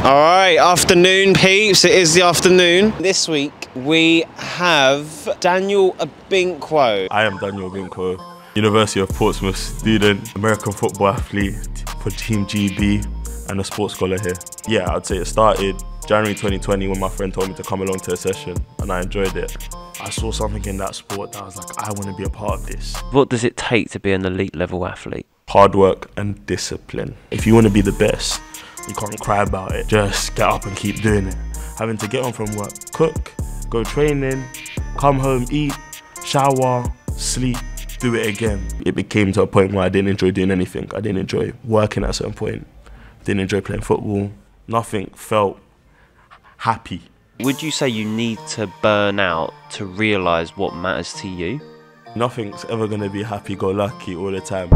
Alright, afternoon peeps, it is the afternoon. This week we have Daniel Obinkwo. I am Daniel Obinkwo, University of Portsmouth student, American football athlete for Team GB and a sports scholar here. Yeah, I'd say it started January 2020 when my friend told me to come along to a session and I enjoyed it. I saw something in that sport that I was like, I want to be a part of this. What does it take to be an elite level athlete? Hard work and discipline. If you want to be the best, you can't cry about it. Just get up and keep doing it. Having to get on from work, cook, go training, come home, eat, shower, sleep, do it again. It became to a point where I didn't enjoy doing anything. I didn't enjoy working at a certain point. Didn't enjoy playing football. Nothing felt happy. Would you say you need to burn out to realise what matters to you? Nothing's ever going to be happy-go-lucky all the time.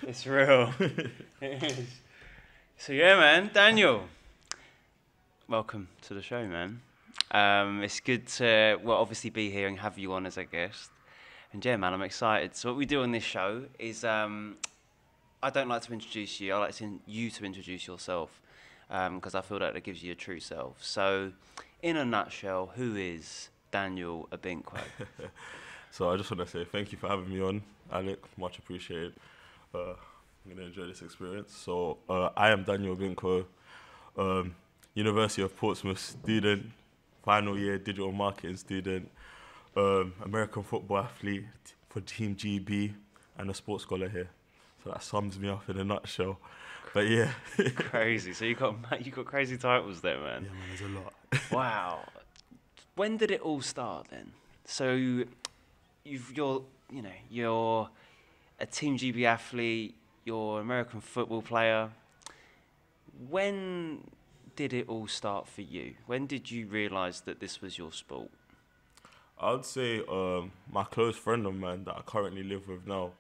It's real. It is. So yeah, man, Daniel, welcome to the show, man. It's good to, well, obviously be here and have you on as a guest. And yeah, man, I'm excited. So what we do on this show is, I don't like to introduce you. I like you to introduce yourself, because I feel that gives you your true self. So, in a nutshell, who is Daniel Obinkwo? So I just want to say thank you for having me on, Alec. Much appreciated. I'm going to enjoy this experience. So I am Daniel Obinkwo, University of Portsmouth student, final year digital marketing student, American football athlete for Team GB and a sports scholar here. So that sums me up in a nutshell. But yeah. Crazy. So you got crazy titles there, man. Yeah, man, there's a lot. Wow. When did it all start then? So you're a Team GB athlete, you're an American football player. When did it all start for you? When did you realise that this was your sport? I would say my close friend of mine that I currently live with now,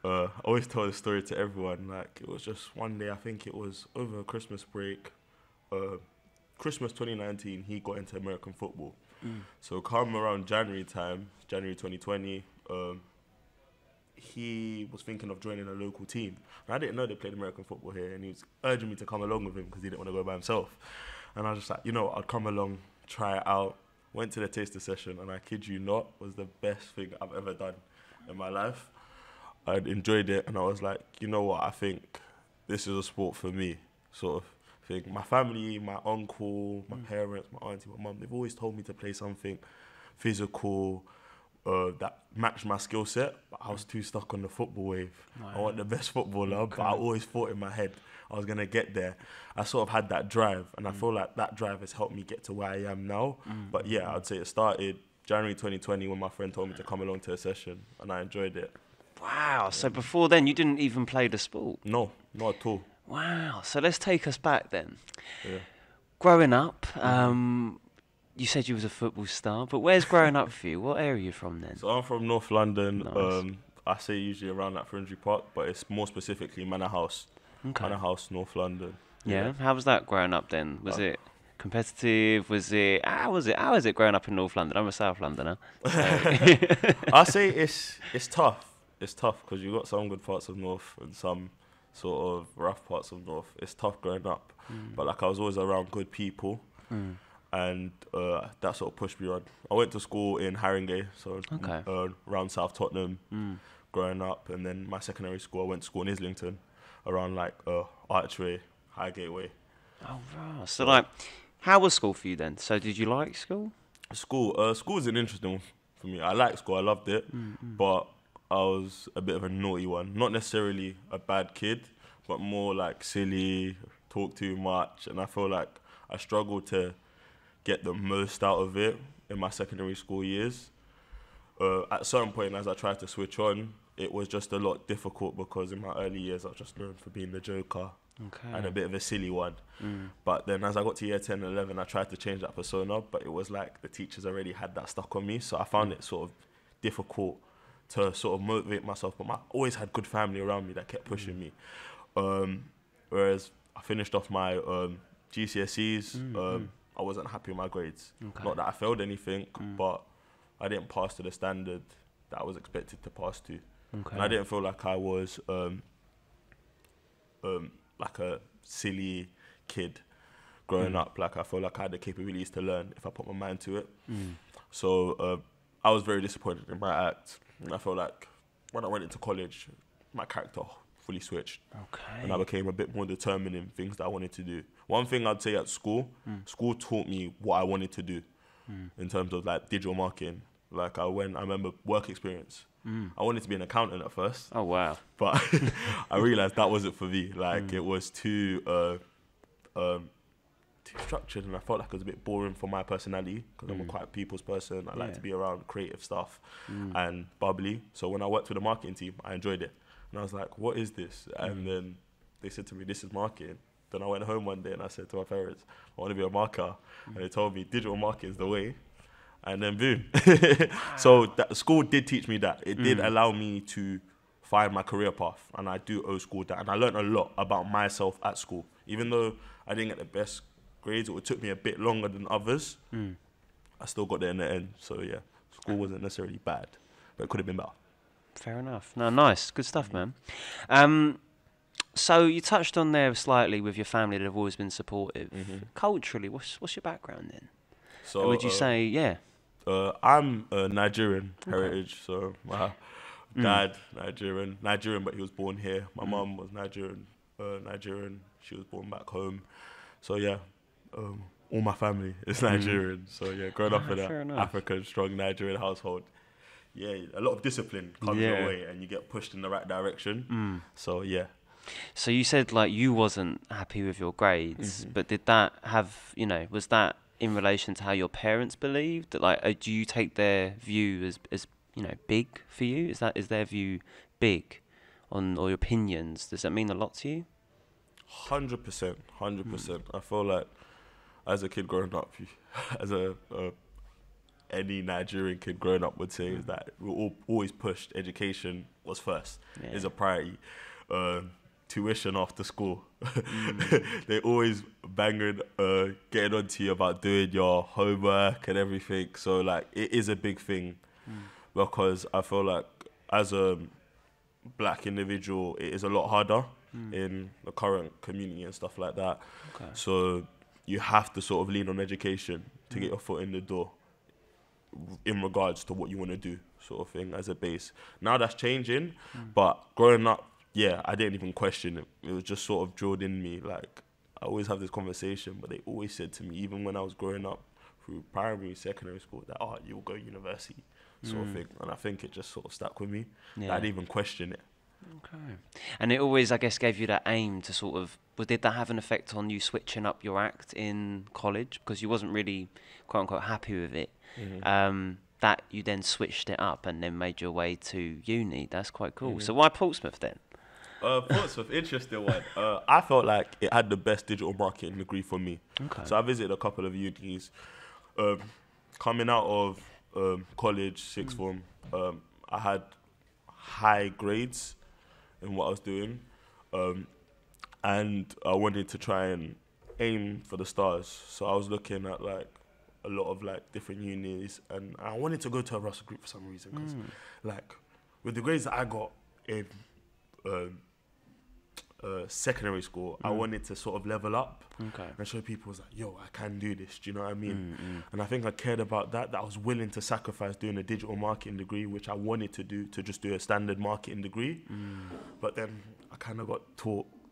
I always tell this story to everyone. Like, it was just one day, I think it was over a Christmas break, Christmas 2019, he got into American football. So come around January time, January 2020, he was thinking of joining a local team. And I didn't know they played American football here, and he was urging me to come along with him because he didn't want to go by himself. And I was just like, you know, I'd come along, try it out. Went to the taster session, and I kid you not, was the best thing I've ever done in my life. I'd enjoyed it, and I was like, you know what, I think this is a sport for me, sort of thing. My family, my uncle, my parents, my auntie, my mum, they've always told me to play something physical, that matched my skill set, but I was too stuck on the football wave. I want the best footballer, but I always thought in my head I was going to get there. I sort of had that drive, and I feel like that drive has helped me get to where I am now. But yeah, I'd say it started January 2020 when my friend told me to come along to a session, and I enjoyed it. Wow, so before then you didn't even play the sport? No, not at all. Wow, so let's take us back then. Yeah. Growing up, you said you was a football star, but where's growing up for you? What area are you from then? So I'm from North London. Nice. I say usually around that Finsbury Park, but it's more specifically Manor House. Okay. Manor House, North London. Yeah. How was that growing up then? Was it competitive? Was it? How was it growing up in North London? I'm a South Londoner. So. I say it's tough. It's tough because you've got some good parts of North and some sort of rough parts of North. It's tough growing up, but like I was always around good people. And that sort of pushed me on. I went to school in Haringey, so around South Tottenham, growing up. And then my secondary school, I went to school in Islington, around like Archway, Highgate Way. Oh, right. So like, how was school for you then? So did you like school? School is an interesting one for me. I liked school, I loved it, but I was a bit of a naughty one. Not necessarily a bad kid, but more like silly, talk too much. And I feel like I struggled to get the most out of it in my secondary school years. At a certain point, as I tried to switch on, it was just a lot difficult because in my early years, I was just known for being the joker and a bit of a silly one. But then as I got to year 10 and 11, I tried to change that persona, but it was like the teachers already had that stuck on me. So I found it sort of difficult to sort of motivate myself. But I always had good family around me that kept pushing me. Whereas I finished off my GCSEs, I wasn't happy with my grades. Not that I failed anything, but I didn't pass to the standard that I was expected to pass to. Okay. And I didn't feel like I was like a silly kid growing up. Like, I felt like I had the capabilities to learn if I put my mind to it. So I was very disappointed in my act. And I felt like when I went into college, my character fully switched. Okay. And I became a bit more determined in things that I wanted to do. One thing I'd say at school, school taught me what I wanted to do in terms of like digital marketing. Like I remember work experience. I wanted to be an accountant at first. Oh, wow. But I realized that wasn't for me. Like it was too structured, and I felt like it was a bit boring for my personality because I'm a quite people's person. I like to be around creative stuff and bubbly. So when I worked with the marketing team, I enjoyed it. And I was like, what is this? And then they said to me, this is marketing. Then I went home one day and I said to my parents, I want to be a marketer. And they told me digital marketing is the way. And then boom. So that school did teach me that. It did allow me to find my career path. And I do owe school that. And I learned a lot about myself at school. Even though I didn't get the best grades, or it took me a bit longer than others, I still got there in the end. So yeah, school wasn't necessarily bad, but it could have been better. Fair enough. No, nice. Good stuff, man. So you touched on there slightly with your family that have always been supportive. Culturally, what's your background then? So And would you say, yeah? I'm Nigerian heritage. So my dad Nigerian, but he was born here. My mum was Nigerian. She was born back home. So yeah, all my family is Nigerian. So yeah, growing up in an African strong Nigerian household, yeah, a lot of discipline comes your way, and you get pushed in the right direction. So yeah. So you said like you wasn't happy with your grades, but did that have, was that in relation to how your parents believed? That like, do you take their view as big for you? Is their view big on, or your opinions? Does that mean a lot to you? 100%. I feel like as a kid growing up, as any Nigerian kid growing up would say, is that we're all always pushed. Education was first, is a priority. Tuition after school. They always banging, getting on to you about doing your homework and everything. So like, it is a big thing because I feel like as a black individual, it is a lot harder in the current community and stuff like that. Okay. So you have to sort of lean on education to get your foot in the door in regards to what you want to do, sort of thing, as a base. Now that's changing, but growing up, yeah, I didn't even question it. It was just sort of drilled in me. Like, I always have this conversation, but they always said to me, even when I was growing up through primary, secondary school, that, you'll go university, sort of thing. And I think it just sort of stuck with me. Yeah. I didn't even question it. Okay. And it always, I guess, gave you that aim to sort of, did that have an effect on you switching up your act in college? Because you wasn't really, quote unquote, happy with it. That you then switched it up and then made your way to uni. That's quite cool. So why Portsmouth then? Portsmouth, interesting one. I felt like it had the best digital marketing degree for me. Okay. So I visited a couple of unis. Coming out of college, sixth form, I had high grades in what I was doing, and I wanted to try and aim for the stars. So I was looking at like a lot of like different unis, and I wanted to go to a Russell Group for some reason, because like with the grades that I got in secondary school, I wanted to sort of level up and show people, was like, yo, I can do this. Do you know what I mean? And I think I cared about that I was willing to sacrifice doing a digital marketing degree, which I wanted to do, to just do a standard marketing degree. But then I kind of got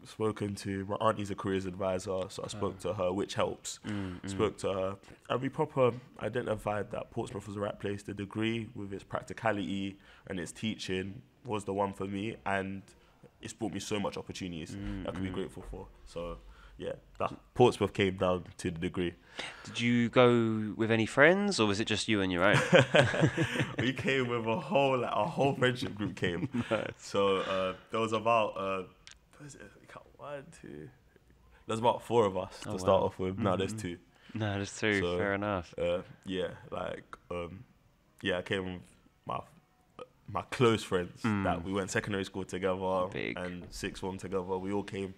spoken to. My auntie's a careers advisor, so I spoke to her, which helps. Spoke to her, and we proper identified that Portsmouth was the right place. The degree, with its practicality and its teaching, was the one for me, and it's brought me so much opportunities I could be grateful for. So yeah, that Portsmouth came down to the degree. Did you go with any friends, or was it just you and your own? We came with a whole friendship group came. Nice. So there was about there's about 4 of us to start off with. Now there's 2. No, there's 2. So, fair enough. I came with my close friends that we went secondary school together. Big. And sixth form together. We all came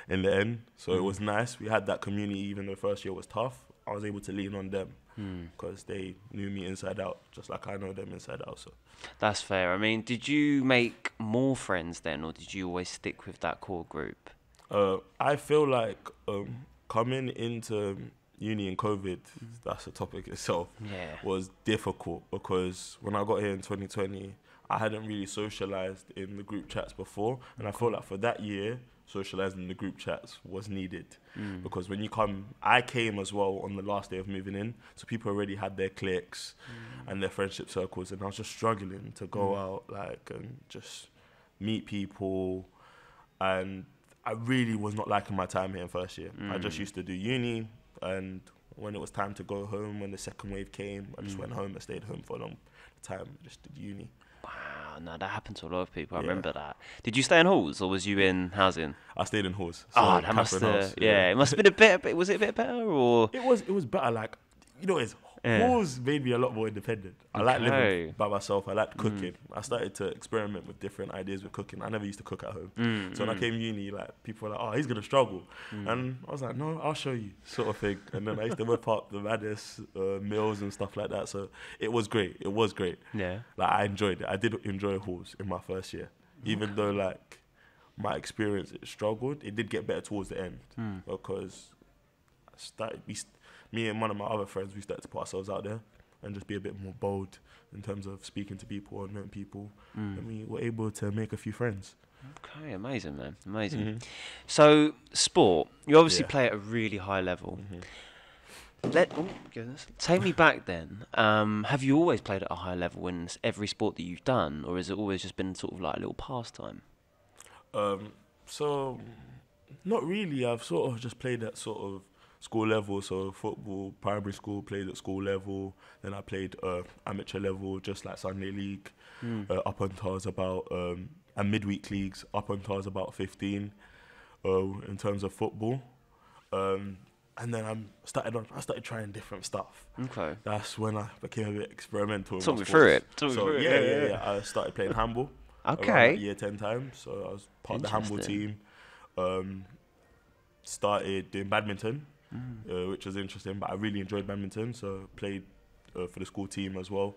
in the end, so it was nice. We had that community. Even though first year was tough, I was able to lean on them because they knew me inside out, just like I know them inside out. So That's fair. I mean, did you make more friends then, or did you always stick with that core group? I feel like coming into uni in COVID, that's a topic itself, Yeah. was difficult because when I got here in 2020, I hadn't really socialised in the group chats before, and I felt like for that year, socialising in the group chats was needed because when you come, I came as well on the last day of moving in, so people already had their cliques and their friendship circles, and I was just struggling to go out and just meet people, and I really was not liking my time here in first year. I just used to do uni, and when it was time to go home, when the second wave came, I just went home and stayed home for a long time, just did uni. Wow, no, that happened to a lot of people. I remember that. Did you stay in halls or was you in housing? I stayed in halls. Oh, that must have. Yeah, it must have been a bit. Was it a bit better or? It was better. Like, you know, halls made me a lot more independent. I like living by myself. I like cooking. I started to experiment with different ideas with cooking. I never used to cook at home. So when I came uni, like people were like, "Oh, he's gonna struggle," and I was like, "No, I'll show you," sort of thing. And then I used to whip up the maddest meals and stuff like that. So it was great. It was great. Yeah. Like I enjoyed it. I did enjoy halls in my first year, even though like my experience it struggled. It did get better towards the end because I started. Me and one of my other friends, we started to put ourselves out there and just be a bit more bold in terms of speaking to people and knowing people. And we were able to make a few friends. Okay, amazing, man. Amazing. So, sport, you obviously play at a really high level. Take me back then. Have you always played at a high level in every sport that you've done, or has it always just been sort of like a little pastime? So, not really. I've sort of just played at sort of school level, so football, primary school, played at school level. Then I played amateur level, just like Sunday league, up until I was about, and midweek leagues, up until I was about 15, in terms of football. And then I started trying different stuff. Okay. That's when I became a bit experimental. Talk me through it. Yeah. I started playing handball. Okay. Around like year 10 times, so I was part of the handball team. Started doing badminton. Which was interesting, but I really enjoyed badminton, so played for the school team as well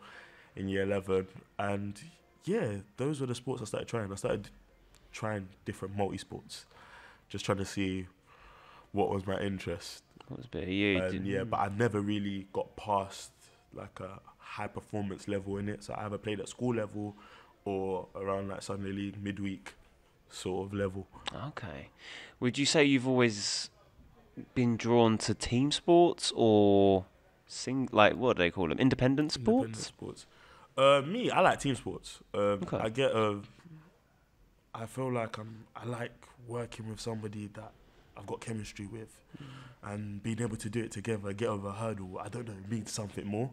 in year 11. And yeah, those were the sports I started trying. I started trying different multi-sports, just trying to see what was my interest. What was a bit of you? But I never really got past like a high performance level in it. So I either played at school level or around like Sunday league, midweek sort of level. Okay. Would you say you've always been drawn to team sports or what do they call them? Independent sports? Independent sports. Me, I like team sports. I feel like I like working with somebody that I've got chemistry with, and being able to do it together, get over a hurdle. I don't know, it means something more.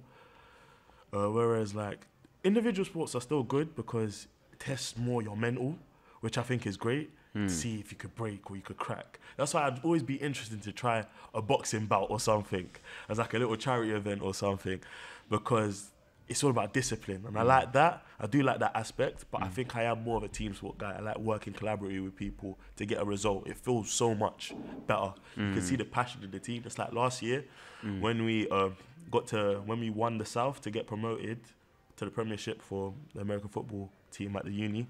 Whereas like individual sports are still good because it tests more your mental, which I think is great. To see if you could break or you could crack. That's why I'd always be interested to try a boxing bout or something as like a little charity event or something, because it's all about discipline, and I like that. I do like that aspect, but I think I am more of a team sport guy. I like working collaboratively with people to get a result. It feels so much better. You can see the passion in the team. It's like last year when we when we won the South to get promoted to the Premiership for the American football team at the uni.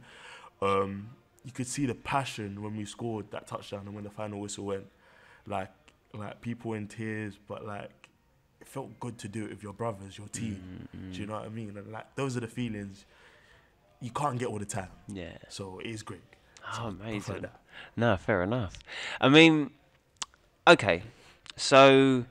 You could see the passion when we scored that touchdown and when the final whistle went. Like people in tears, but like it felt good to do it with your brothers, your team. Do you know what I mean? And like those are the feelings you can't get all the time. Yeah. So it is great. Oh, amazing. Like no, fair enough. I mean, okay, so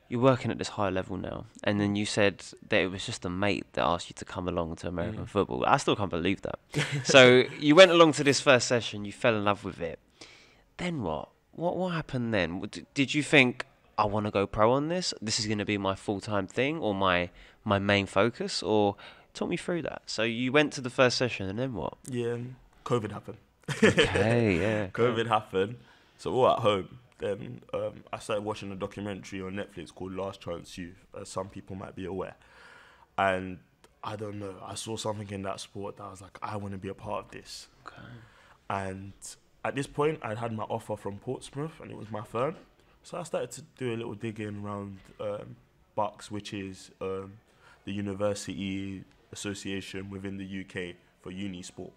you're working at this high level now, and then you said that it was just a mate that asked you to come along to American football. I still can't believe that. So you went along to this first session, you fell in love with it. Then what? What happened then? Did you think, I want to go pro on this? This is going to be my full-time thing or my main focus? Or talk me through that. So you went to the first session, and then what? Yeah, COVID happened. Okay, yeah. COVID happened. So we're all at home. Then I started watching a documentary on Netflix called Last Chance Youth, as some people might be aware. And I don't know, I saw something in that sport that I was like, I want to be a part of this. Okay. And at this point, I'd had my offer from Portsmouth, and it was my firm. So I started to do a little digging around Bucks, which is the university association within the UK for uni sport.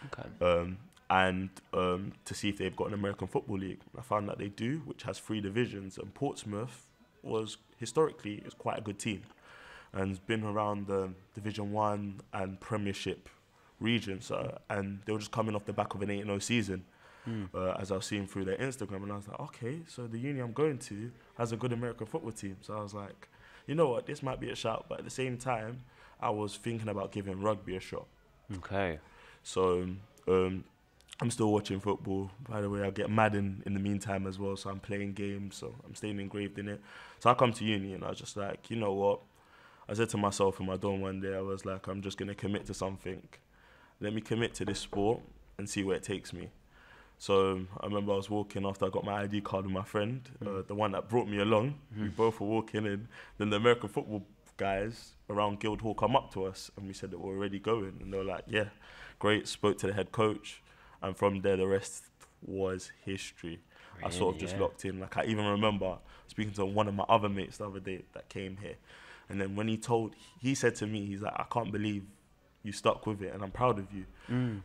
Okay. And to see if they've got an American Football League. I found that they do, which has 3 divisions, and Portsmouth was historically is quite a good team and has been around the Division 1 and Premiership regions, and they were just coming off the back of an 8-0 season. As I was seeing through their Instagram, and I was like, okay, so the uni I'm going to has a good American football team. So I was like, you know what, this might be a shout, but at the same time, I was thinking about giving rugby a shot. Okay. So I'm still watching football. By the way, I get mad in the meantime as well, so I'm playing games, so I'm staying engraved in it. So I come to uni, and I was just like, you know what, I said to myself in my dorm one day, I was like, I'm just going to commit to something. Let me commit to this sport and see where it takes me. So I remember I was walking after I got my ID card with my friend, the one that brought me along. We both were walking, and then the American football guys around Guildhall come up to us, and we said that we're already going. And they were like, yeah, great. Spoke to the head coach, and from there the rest was history. Really, I sort of just locked in. Like, I even remember speaking to one of my other mates the other day that came here, and then when he said to me, he's like, I can't believe you stuck with it, and I'm proud of you.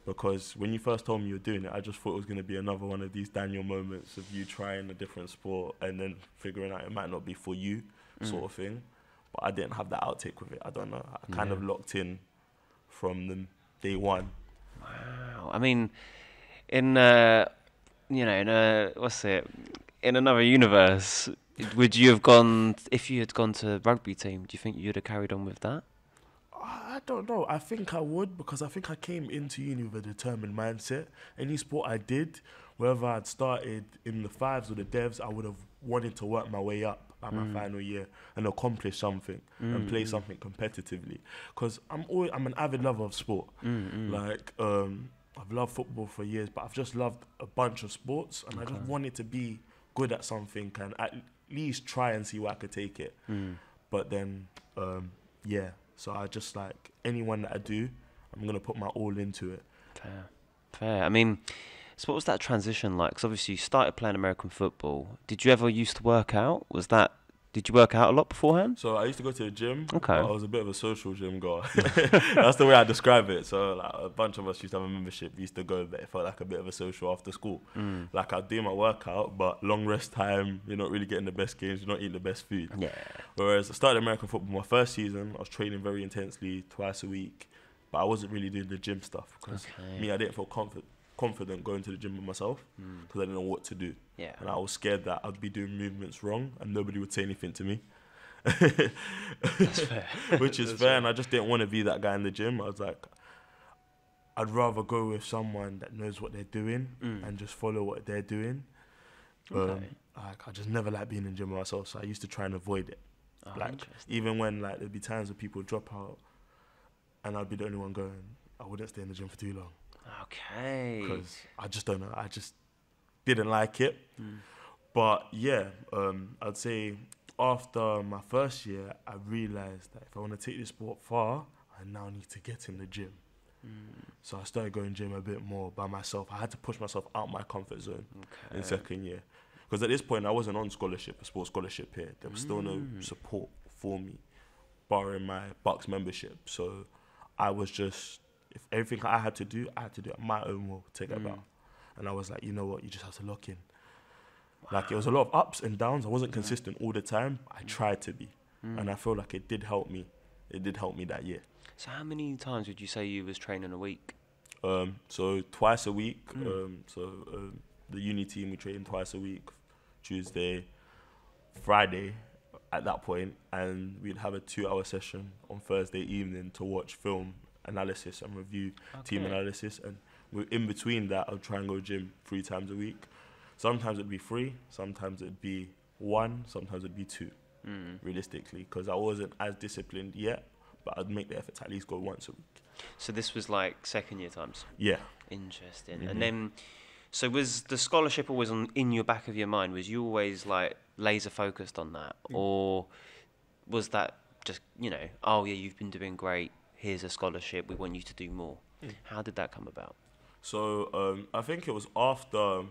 Because when you first told me you were doing it, I just thought it was going to be another one of these Daniel moments of you trying a different sport and then figuring out it might not be for you, sort of thing. But I didn't have that outtake with it. I don't know. I kind of locked in from the day one. Wow. I mean, in in another universe, would you have gone, if you had gone to rugby team, do you think you'd have carried on with that? I don't know. I think I would, because I think I came into uni with a determined mindset. Any sport I did, whether I'd started in the fives or the devs, I would have wanted to work my way up at my final year and accomplish something and play something competitively. Because I'm an avid lover of sport. Like, I've loved football for years, but I've just loved a bunch of sports, and I just wanted to be good at something and at least try and see where I could take it. But then, so I just, like, anyone that I do, I'm going to put my all into it. Fair. I mean, so what was that transition like? Because obviously you started playing American football. Did you ever used to work out? Did you work out a lot beforehand? So I used to go to the gym. Okay. I was a bit of a social gym guy. That's the way I describe it. So, like, a bunch of us used to have a membership. We used to go, but it felt like a bit of a social after school. Like, I'd do my workout, but long rest time, you're not really getting the best games, you're not eating the best food. Yeah. Whereas I started American football, my first season, I was training very intensely, twice a week, but I wasn't really doing the gym stuff. Because I didn't feel confident going to the gym with myself, because I didn't know what to do. Yeah. And I was scared that I'd be doing movements wrong and nobody would say anything to me. That's fair. Which is fair, and I just didn't want to be that guy in the gym. I was like, I'd rather go with someone that knows what they're doing and just follow what they're doing. I just never liked being in the gym with myself, so I used to try and avoid it. Even when, like, there'd be times where people would drop out and I'd be the only one going, I wouldn't stay in the gym for too long. Okay. Because I just don't know. I just didn't like it. But yeah, I'd say after my first year, I realised that if I want to take this sport far, I now need to get in the gym. So I started going gym a bit more by myself. I had to push myself out my comfort zone in second year. Because at this point, I wasn't on scholarship, a sports scholarship here. There was still no support for me, barring my Bucks membership. So I was just, if everything I had to do at my own will, take it about. And I was like, you know what, you just have to lock in. Like, it was a lot of ups and downs. I wasn't consistent all the time. I tried to be. And I feel like it did help me. It did help me that year. So how many times would you say you was training a week? So twice a week. The uni team, we train twice a week, Tuesday, Friday at that point, and we'd have a 2-hour session on Thursday evening to watch film analysis and review team analysis. And in between that, I'd try and go gym 3 times a week. Sometimes it'd be 3, sometimes it'd be 1, sometimes it'd be 2, realistically, because I wasn't as disciplined yet, but I'd make the effort to at least go once a week. So this was like second year times? Yeah. Interesting. And then, so was the scholarship always in your back of your mind? Was you always like laser focused on that? Or was that just, oh yeah, you've been doing great, here's a scholarship, we want you to do more? How did that come about? So I think it was after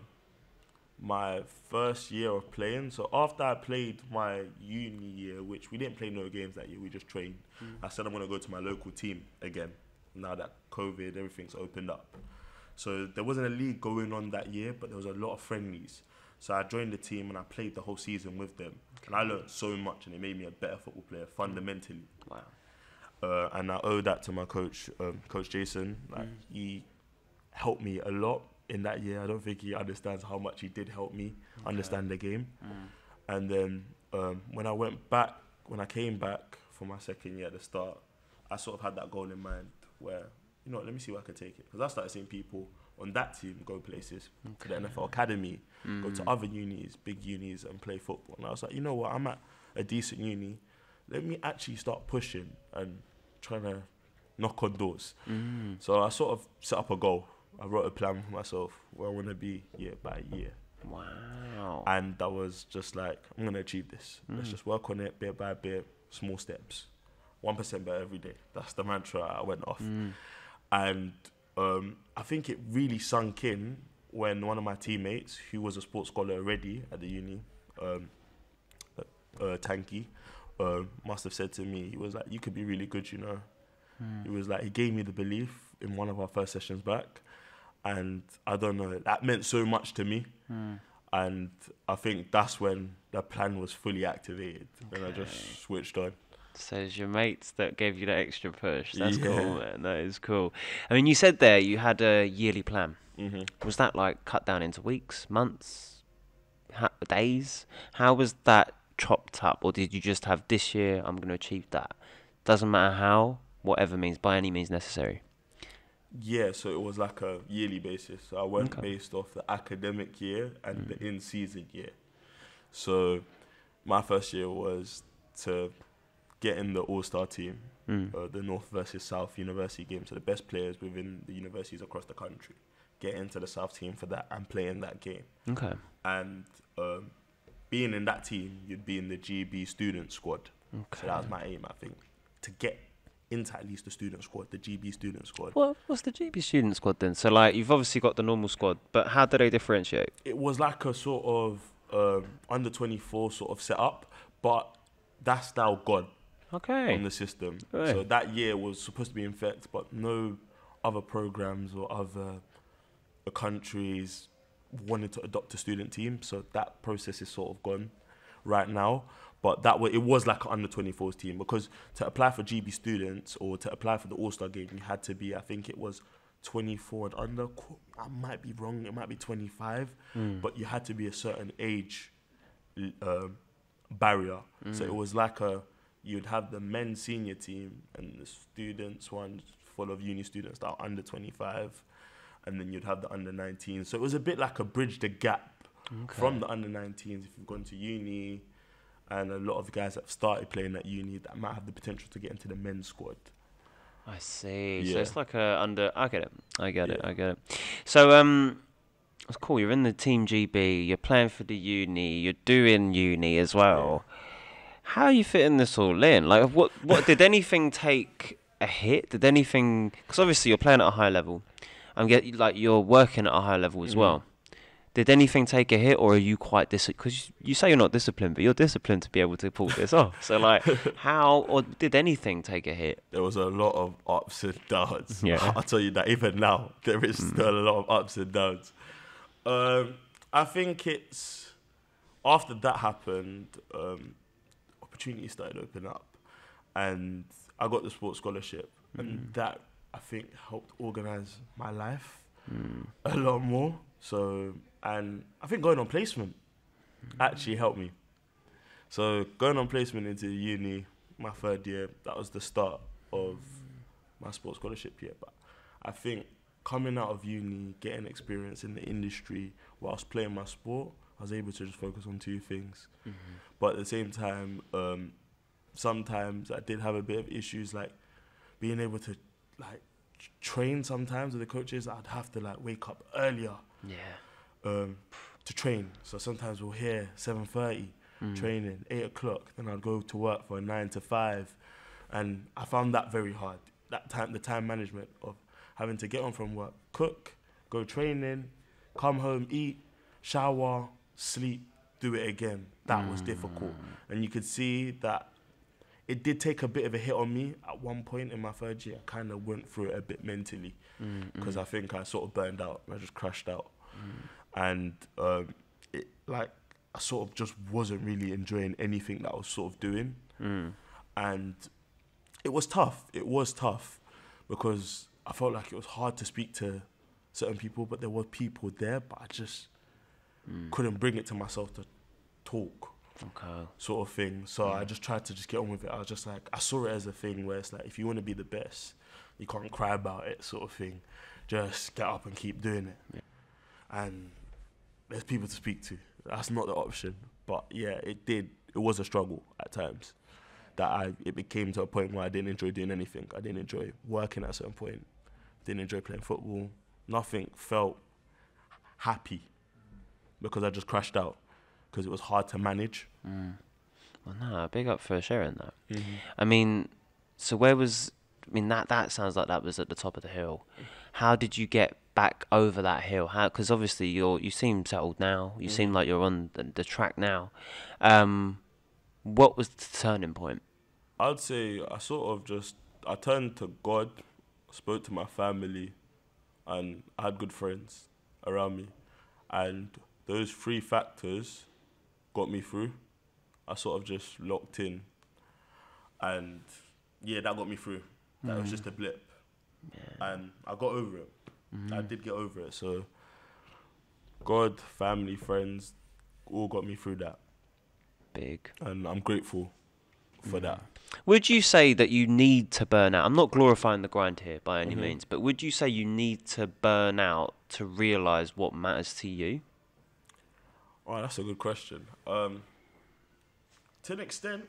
my first year of playing. So after I played my uni year, which we didn't play no games that year, we just trained. I said I'm going to go to my local team again, now that COVID, everything's opened up. So there wasn't a league going on that year, but there was a lot of friendlies. So I joined the team and I played the whole season with them. And I learned so much and it made me a better football player fundamentally. Wow. And I owe that to my coach, Coach Jason. Like, he helped me a lot in that year. I don't think he understands how much he did help me understand the game. And then when I came back for my second year at the start, I sort of had that goal in mind where, you know, let me see where I can take it. Because I started seeing people on that team go places, to the NFL Academy, go to other unis, big unis, and play football. And I was like, you know what, I'm at a decent uni. Let me actually start pushing and trying to knock on doors. So I sort of set up a goal. I wrote a plan for myself where I want to be year by year. Wow. And that was just like, I'm going to achieve this. Let's just work on it bit by bit, small steps. 1% better every day. That's the mantra I went off. And I think it really sunk in when one of my teammates, who was a sports scholar already at the uni, Tanky, must have said to me, he was like, you could be really good, you know. He was like, he gave me the belief in one of our first sessions back. And I don't know, that meant so much to me. And I think that's when the plan was fully activated. And I just switched on. So it's your mates that gave you that extra push. That's cool, man. That is cool. I mean, you said there you had a yearly plan. Was that like cut down into weeks, months, days? How was that chopped up? Or did you just have this year, I'm going to achieve that? Doesn't matter how, whatever means, by any means necessary. Yeah, so it was like a yearly basis. So I went based off the academic year and the in-season year. So my first year was to get in the all-star team, the North versus South University game. So the best players within the universities across the country get into the South team for that and play in that game. Okay. And being in that team, you'd be in the GB student squad. Okay. So that was my aim, I think, to get into at least the student squad, the GB student squad. Well, what's the GB student squad then? So like you've obviously got the normal squad, but how do they differentiate? It was like a sort of under 24 sort of setup, but that's now gone. Okay. On the system. Right. So that year was supposed to be in effect, but no other programs or other countries wanted to adopt a student team. So that process is sort of gone right now. But it was like an under 24s team, because to apply for GB students or to apply for the All-Star game, you had to be, I think it was 24 and under. I might be wrong. It might be 25, but you had to be a certain age barrier. So it was like you'd have the men's senior team and the students one full of uni students that are under 25, and then you'd have the under 19. So it was a bit like a bridge the gap from the under 19s if you've gone to uni, and a lot of guys that have started playing at uni that might have the potential to get into the men's squad. I see. Yeah. So it's like I get it. So it's cool. You're in the Team GB. You're playing for the uni. You're doing uni as well. Yeah. How are you fitting this all in? Like, what did anything take a hit? Did anything? Because obviously you're playing at a high level. You're working at a high level as well. Did anything take a hit, or are you quite disciplined? Because you say you're not disciplined, but you're disciplined to be able to pull this off. So, like, how, or did anything take a hit? There was a lot of ups and downs. Yeah. I'll tell you that even now, there is still a lot of ups and downs. I think it's, after that happened, opportunities started opening up. And I got the sports scholarship. And that, I think, helped organise my life a lot more. So, and I think going on placement actually helped me. So going on placement into uni, my third year, that was the start of my sports scholarship year. But I think coming out of uni, getting experience in the industry whilst playing my sport, I was able to just focus on two things. But at the same time, sometimes I did have a bit of issues, like being able to like train sometimes with the coaches. I'd have to like wake up earlier to train. So sometimes we'll hear 7:30 training, 8 o'clock, then I'd go to work for a 9 to 5. And I found that very hard. The time management of having to get on from work, cook, go training, come home, eat, shower, sleep, do it again. That was difficult. And you could see that it did take a bit of a hit on me at one point in my third year. I kind of went through it a bit mentally because I think I sort of burned out. I just crashed out. And I sort of just wasn't really enjoying anything that I was sort of doing. And it was tough. It was tough because I felt like it was hard to speak to certain people, but there were people there, but I just couldn't bring it to myself to talk. Sort of thing. So I just tried to just get on with it. I was just like, I saw it as a thing where it's like, if you want to be the best, you can't cry about it, sort of thing. Just get up and keep doing it. And there's people to speak to. That's not the option. But yeah, it was a struggle at times. It became to a point where I didn't enjoy doing anything. I didn't enjoy working at a certain point. Didn't enjoy playing football. Nothing felt happy because I just crashed out. Because it was hard to manage. Well, no, big up for sharing that. I mean, so that sounds like that was at the top of the hill. How did you get back over that hill? Because obviously you seem settled now. You seem like you're on the track now. What was the turning point? I'd say I turned to God, spoke to my family, and I had good friends around me. And those 3 factors got me through. I sort of just locked in. And yeah, that got me through. That was just a blip. And I got over it. I did get over it. So God, family, friends, all got me through that. Big. And I'm grateful for that. Would you say that you need to burn out? I'm not glorifying the grind here by any means, but would you say you need to burn out to realise what matters to you? Oh, that's a good question. To an extent,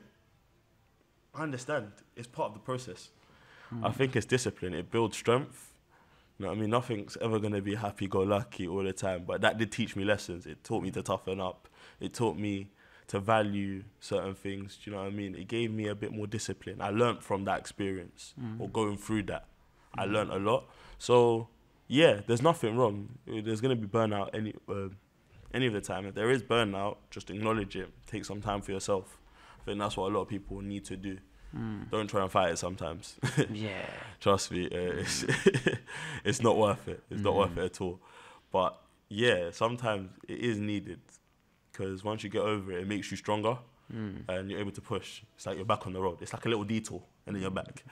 I understand. It's part of the process. I think it's discipline. It builds strength. You know what I mean? Nothing's ever going to be happy-go-lucky all the time. But that did teach me lessons. It taught me to toughen up. It taught me to value certain things. Do you know what I mean? It gave me a bit more discipline. I learnt from that experience or going through that. I learnt a lot. So, yeah, there's nothing wrong. There's going to be burnout any of the time. If there is burnout, just acknowledge it. Take some time for yourself. I think that's what a lot of people need to do. Don't try and fight it sometimes. Yeah. Trust me, it's not worth it. It's not worth it at all. But yeah, sometimes it is needed because once you get over it, it makes you stronger and you're able to push. It's like you're back on the road. It's like a little detour and then you're back.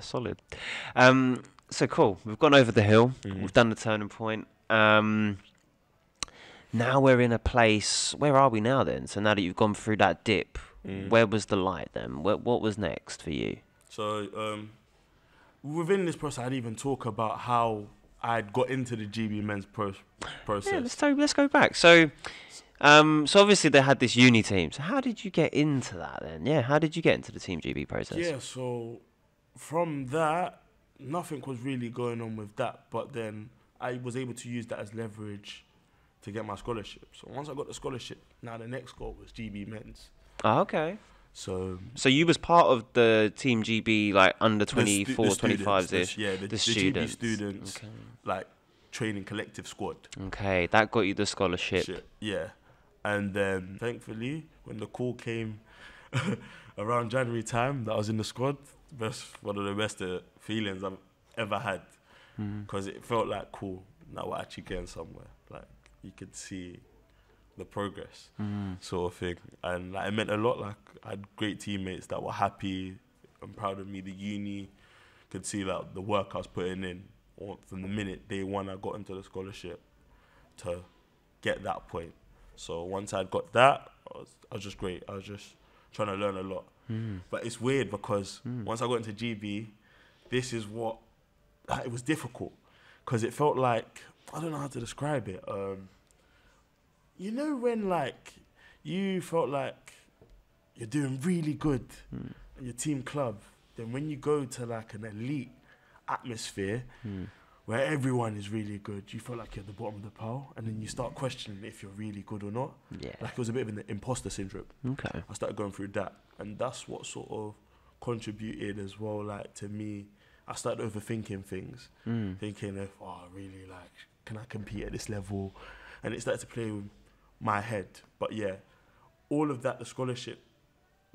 Solid. So cool. We've gone over the hill. We've done the turning point. Now we're in a place. Where are we now then? So now that you've gone through that dip, where was the light then? What was next for you? So within this process, I'd even talk about how I'd got into the GB men's process. Yeah, let's go back. So obviously they had this uni team. So how did you get into that then? Yeah, how did you get into the Team GB process? Yeah, so from that, nothing was really going on with that. But then I was able to use that as leverage to get my scholarship. So once I got the scholarship, now the next goal was GB men's. Oh, okay. So you was part of the Team GB, like under 24, 25s-ish? The students. GB students, okay. like training collective squad. Okay, that got you the scholarship. Yeah. And then thankfully, when the call came around January time that I was in the squad, one of the best feelings I've ever had. Because it felt like, cool, now we're actually getting somewhere. Like, you could see the progress sort of thing. And like, it meant a lot. Like, I had great teammates that were happy and proud of me. The uni could see like the work I was putting in from the minute day one I got into the scholarship to get that point. So once I'd got that, I was just great. I was just trying to learn a lot. But it's weird because once I got into GB, this is what, it was difficult because it felt like, I don't know how to describe it. You know when like you felt like you're doing really good in your team club, then when you go to like an elite atmosphere where everyone is really good, you feel like you're at the bottom of the pile, and then you start questioning if you're really good or not. Yeah. Like it was a bit of an imposter syndrome. Okay. I started going through that, and that's what sort of contributed as well, like to me. I started overthinking things, thinking if, really, like, can I compete at this level? and it started to play with my head. But yeah, all of that, the scholarship,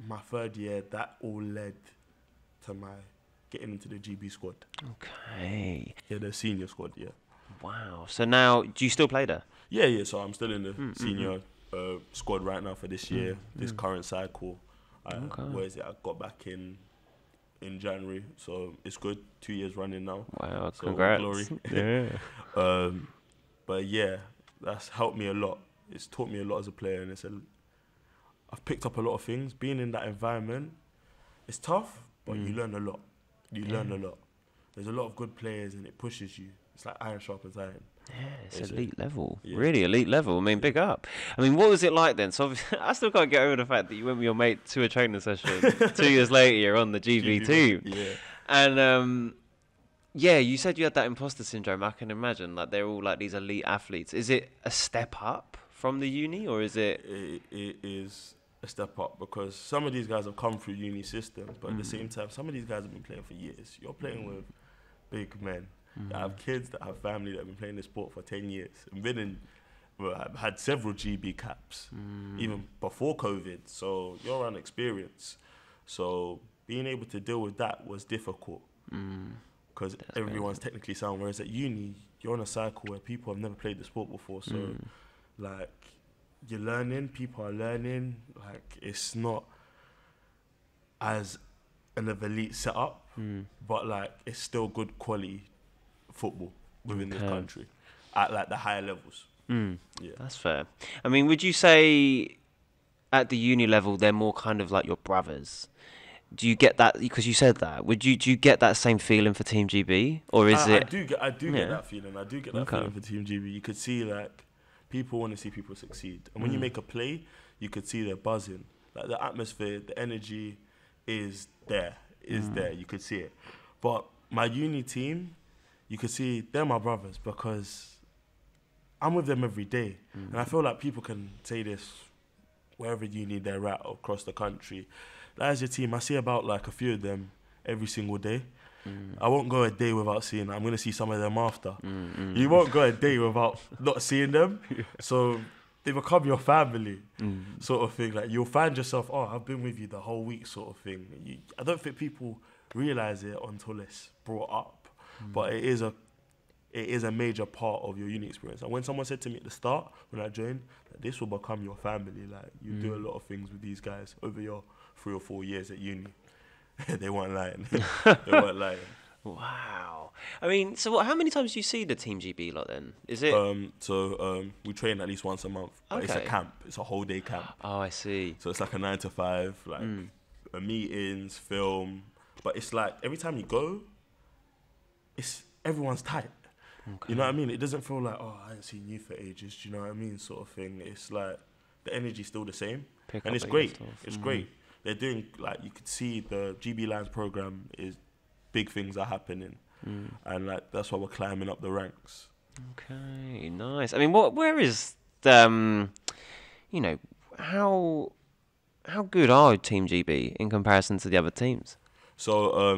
my third year, that all led to my getting into the GB squad. Okay. Yeah, the senior squad, yeah. Wow. So now, do you still play there? Yeah, so I'm still in the senior squad right now for this year, this current cycle. Where is it? I got back in January, so it's good. 2 years running now. Wow, so congrats. Glory. Yeah. But yeah, that's helped me a lot. It's taught me a lot as a player, and I've picked up a lot of things. Being in that environment, it's tough, but you learn a lot. Learn a lot. There's a lot of good players, and it pushes you. It's like iron sharpens iron. Yeah, it's elite level. Yeah. Really elite level. I mean, big up. I mean, what was it like then? So obviously, I still can't get over the fact that you went with your mate to a training session. 2 years later, you're on the GB team. Yeah. And yeah, you said you had that imposter syndrome. I can imagine. Like, they're all like these elite athletes. Is it a step up from the uni, or is it? It is a step up, because some of these guys have come through uni systems, but at the same time, some of these guys have been playing for years. You're playing with big men that have kids, that have family, that have been playing this sport for 10 years and I've had several GB caps even before COVID. So you're around experience. So being able to deal with that was difficult, because everyone's technically sound. Whereas at uni, you're on a cycle where people have never played the sport before. So like, you're learning, people are learning. Like, it's not as an elite setup, but like, it's still good quality football within this country at like the higher levels. Yeah, that's fair. I mean, would you say at the uni level they're more kind of like your brothers? Do you get that? Because you said that. Do you get that same feeling for Team GB, or is it? I do get that feeling. I do get that feeling for Team GB. You could see like people want to see people succeed, and when you make a play, you could see they're buzzing. Like, the atmosphere, the energy is there. You could see it. But my uni team, you could see they're my brothers, because I'm with them every day. And I feel like people can say this wherever uni they're at across the country. Like, as your team, I see about like a few of them every single day. I won't go a day without seeing them. I'm going to see some of them after. You won't go a day without not seeing them. So they become your family, sort of thing. Like, you'll find yourself, oh, I've been with you the whole week, sort of thing. I don't think people realise it until it's brought up. But it is a major part of your uni experience. And when someone said to me at the start, when I joined, that this will become your family. Like, you do a lot of things with these guys over your 3 or 4 years at uni. They weren't lying. They weren't lying. Wow. I mean, so how many times do you see the Team GB lot then? Is it? We train at least once a month. But it's a camp. It's a whole day camp. Oh, I see. So it's like a 9 to 5, like meetings, film. But it's like every time you go, everyone's tight. Okay. You know what I mean? It doesn't feel like, oh, I haven't seen you for ages. Do you know what I mean? Sort of thing. It's like the energy's still the same. And it's great. It's great. They're doing, like, you could see the GB Lions program is big things are happening. And like, that's why we're climbing up the ranks. Okay, nice. I mean, where is how good are Team GB in comparison to the other teams? So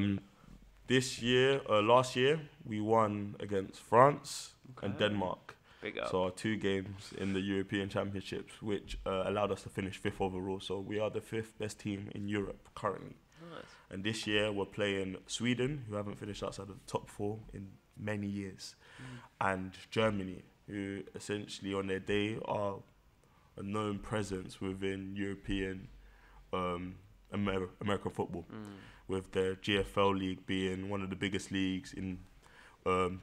last year, we won against France and Denmark. Big up. So our 2 games in the European Championships, which allowed us to finish 5th overall. So we are the 5th best team in Europe currently. Nice. And this year we're playing Sweden, who haven't finished outside of the top 4 in many years, and Germany, who essentially on their day are a known presence within European American football, with the GFL league being one of the biggest leagues in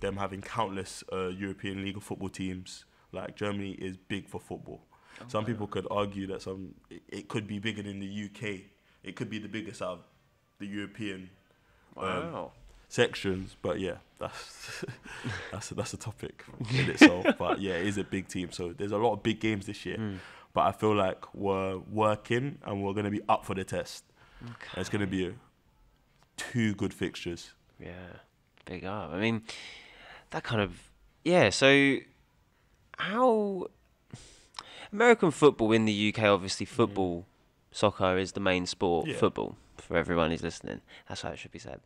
them having countless European League of football teams. Like, Germany is big for football. Some people could argue that it could be bigger than the UK. It could be the biggest out of the European sections. But yeah, that's a topic in itself. But yeah, it is a big team. So there's a lot of big games this year. But I feel like we're working and we're going to be up for the test. Okay. And it's going to be 2 good fixtures. Yeah. Big up. I mean, that kind of... Yeah, so how... American football in the UK, obviously football, soccer is the main sport, football, for everyone who's listening. That's how it should be said.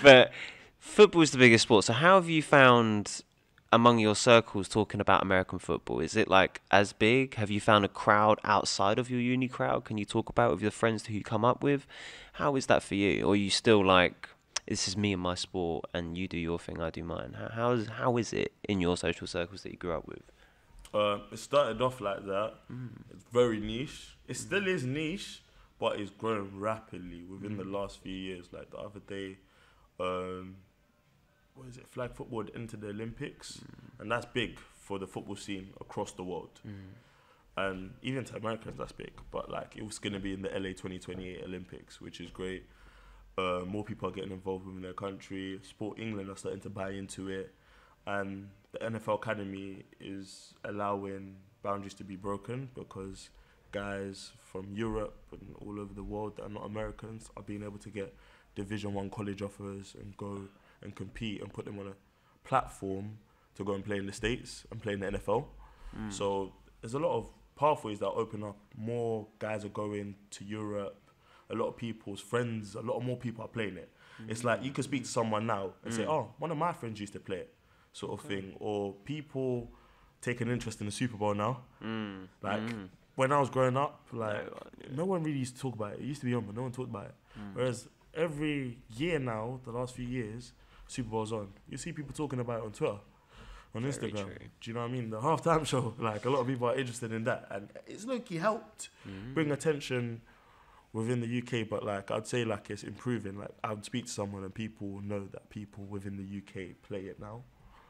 But football is the biggest sport. So how have you found among your circles talking about American football? Is it like as big? Have you found a crowd outside of your uni crowd? Can you talk about it with your friends who you come up with? How is that for you? Or are you still like, this is me and my sport, and you do your thing, I do mine? How is it in your social circles that you grew up with? It started off like that. It's very niche. It still is niche, but it's growing rapidly within the last few years. Like the other day, what is it? Flag football had entered the Olympics, and that's big for the football scene across the world. And even to Americans, that's big. But like, it was going to be in the LA 2028 Olympics, which is great. More people are getting involved within their country. Sport England are starting to buy into it. And the NFL Academy is allowing boundaries to be broken because guys from Europe and all over the world that are not Americans are being able to get Division 1 college offers and go and compete and put them on a platform to go and play in the States and play in the NFL. So there's a lot of pathways that open up. More guys are going to Europe. A lot of people's friends, a lot more people are playing it. It's like you could speak to someone now and say, oh, one of my friends used to play it, sort of thing. Or people take an interest in the Super Bowl now. When I was growing up, like, no one really used to talk about it. It used to be on, but no one talked about it. Whereas every year now, the last few years, Super Bowl's on. You see people talking about it on Twitter, on Instagram. Do you know what I mean? The halftime show, like, a lot of people are interested in that. And it's low-key helped bring attention within the UK, but like I'd say like it's improving. Like I would speak to someone and people know that people within the UK play it now.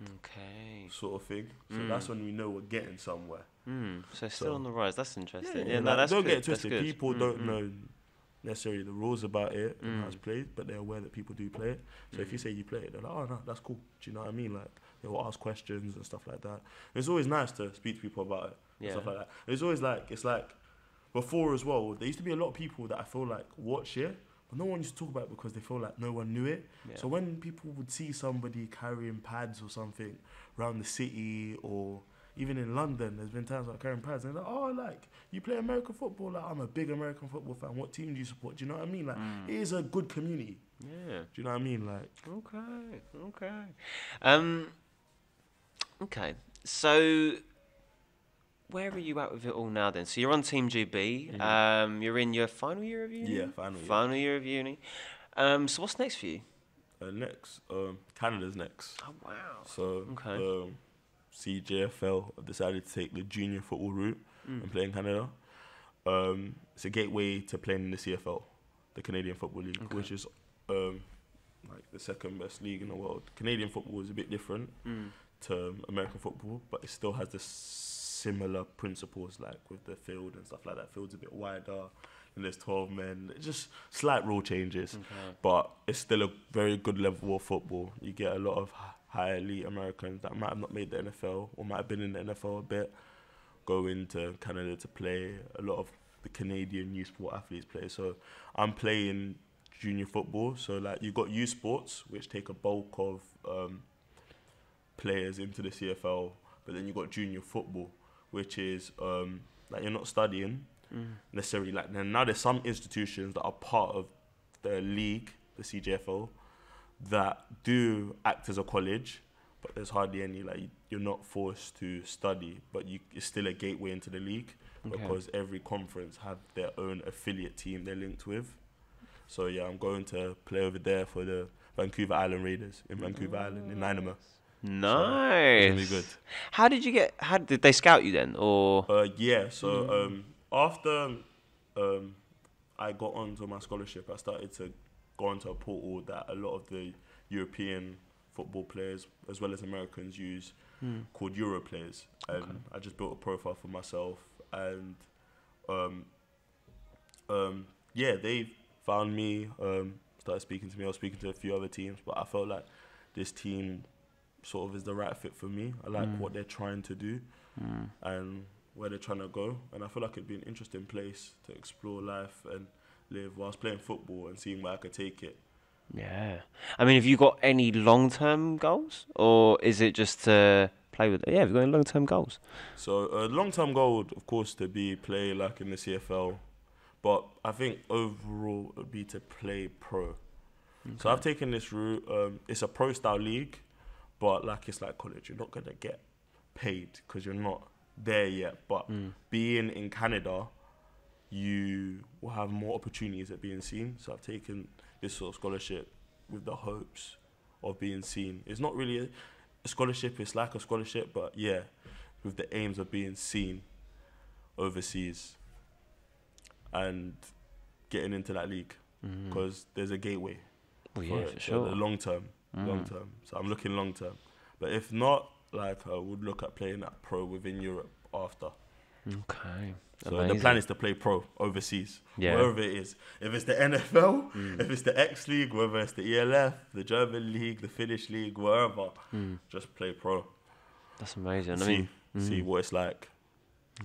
Okay. Sort of thing. So that's when we know we're getting somewhere. So it's still on the rise. That's interesting. Yeah, No, like, that's don't good. get it twisted. That's good. People don't know necessarily the rules about it and how it's played, but they're aware that people do play it. So if you say you play it, they're like, oh no, that's cool. Do you know what I mean? Like they will ask questions and stuff like that. And it's always nice to speak to people about it and stuff like that. And it's always like, it's like, before as well, there used to be a lot of people that I feel like watch it, but no one used to talk about it because they feel like no one knew it. So when people would see somebody carrying pads or something around the city, or even in London, there's been times like carrying pads, and they're like, oh, like, you play American football? Like, I'm a big American football fan. What team do you support? Do you know what I mean? Like, it is a good community. Yeah. Do you know what I mean? Like, okay. So, where are you at with it all now then? So you're on Team GB. You're in your final year of uni? Yeah, final year. Final year of uni. So what's next for you? Next, Canada's next. Oh, wow. So, CJFL have decided to take the junior football route and play in Canada. It's a gateway to playing in the CFL, the Canadian Football League, which is like the second best league in the world. Canadian football is a bit different to American football, but it still has the similar principles, like with the field and stuff like that. Field's a bit wider, and there's 12 men. Just slight rule changes, but it's still a very good level of football. You get a lot of high elite Americans that might have not made the NFL or might have been in the NFL a bit, go into Canada to play. A lot of the Canadian youth sport athletes play. So I'm playing junior football. So like you've got youth sports, which take a bulk of players into the CFL, but then you've got junior football, which is like you're not studying necessarily. Like now there's some institutions that are part of the league, the CJFL, that do act as a college, but there's hardly any. Like you're not forced to study, but it's still a gateway into the league because every conference have their own affiliate team they're linked with. So yeah, I'm going to play over there for the Vancouver Island Raiders in Vancouver Island in Nanaimo. Nice. So it's gonna be good. How did they scout you then, or? Yeah. So after I got onto my scholarship, I started to go onto a portal that a lot of the European football players, as well as Americans, use, called Europlayers. And I just built a profile for myself, and yeah, they found me, started speaking to me. I was speaking to a few other teams, but I felt like this team sort of is the right fit for me. I like what they're trying to do and where they're trying to go, and I feel like it'd be an interesting place to explore life and live whilst playing football and seeing where I could take it. Yeah. I mean, have you got any long-term goals, or is it just to play with it? Yeah, have you got any long-term goals? So long-term goal would, of course, to be play like in the CFL, but I think overall it would be to play pro. So I've taken this route. It's a pro-style league, but like it's like college. You're not gonna get paid because you're not there yet. But being in Canada, you will have more opportunities at being seen. So I've taken this sort of scholarship with the hopes of being seen. It's not really a scholarship, it's like a scholarship, but yeah, with the aims of being seen overseas and getting into that league, because there's a gateway for sure. The long term. So I'm looking long term. But if not, like I would look at playing at pro within Europe after. Okay. So Amazing. the plan is to play pro overseas, Yeah. wherever it is. If it's the NFL, if it's the X League, whether it's the ELF, the German League, the Finnish League, wherever, just play pro. That's amazing. See what it's like.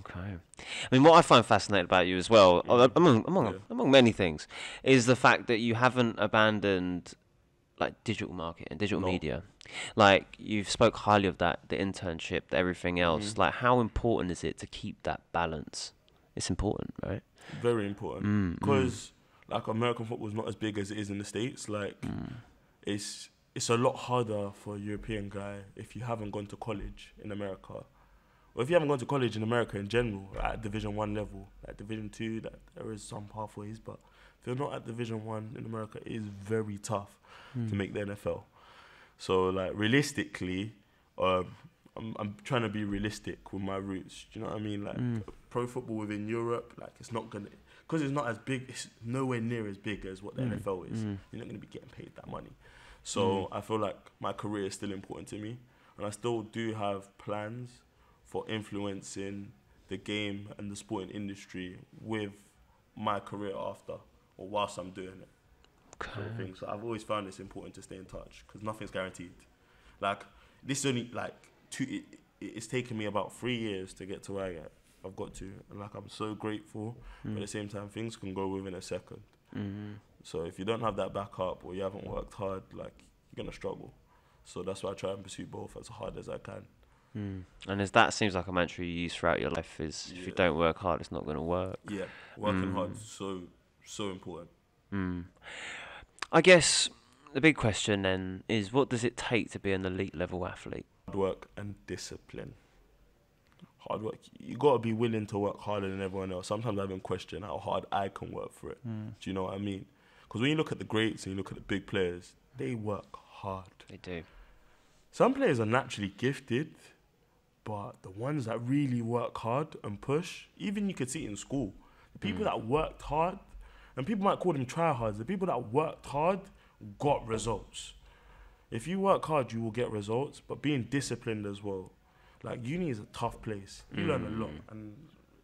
Okay. I mean, what I find fascinating about you as well, among many things, is the fact that you haven't abandoned like digital marketing, digital media. Like you've spoke highly of that, the internship, everything else. Like how important is it to keep that balance? It's important, right? Very important, because like American football is not as big as it is in the States. Like it's a lot harder for a European guy if you haven't gone to college in America. Or if you haven't gone to college in America in general, at Division 1 level, at Division 2, that there is some pathways, but if you're not at Division 1 in America, it is very tough to make the NFL. So, like, realistically, I'm trying to be realistic with my roots. Do you know what I mean? Like, pro football within Europe, like, it's not going to... Because it's not as big, it's nowhere near as big as what the NFL is. You're not going to be getting paid that money. So, I feel like my career is still important to me. And I still do have plans for influencing the game and the sporting industry with my career after, or whilst I'm doing it. Okay. Sort of thing. So I've always found it's important to stay in touch because nothing's guaranteed. Like this is only like it's taken me about 3 years to get to where I've got to, and like I'm so grateful. But at the same time, things can go within a second. So if you don't have that backup or you haven't worked hard, like you're gonna struggle. So that's why I try and pursue both as hard as I can. And that seems like a mantra you use throughout your life is if you don't work hard, it's not going to work. Yeah, working hard is so important. I guess the big question then is, what does it take to be an elite level athlete? Hard work and discipline. Hard work. You got to be willing to work harder than everyone else. Sometimes I even question how hard I can work for it. Do you know what I mean? Because when you look at the greats and you look at the big players, they work hard. They do. Some players are naturally gifted, but the ones that really work hard and push, even you could see it in school, the people that worked hard, and people might call them tryhards, the people that worked hard got results. If you work hard, you will get results, but being disciplined as well. Like, uni is a tough place. You learn a lot, and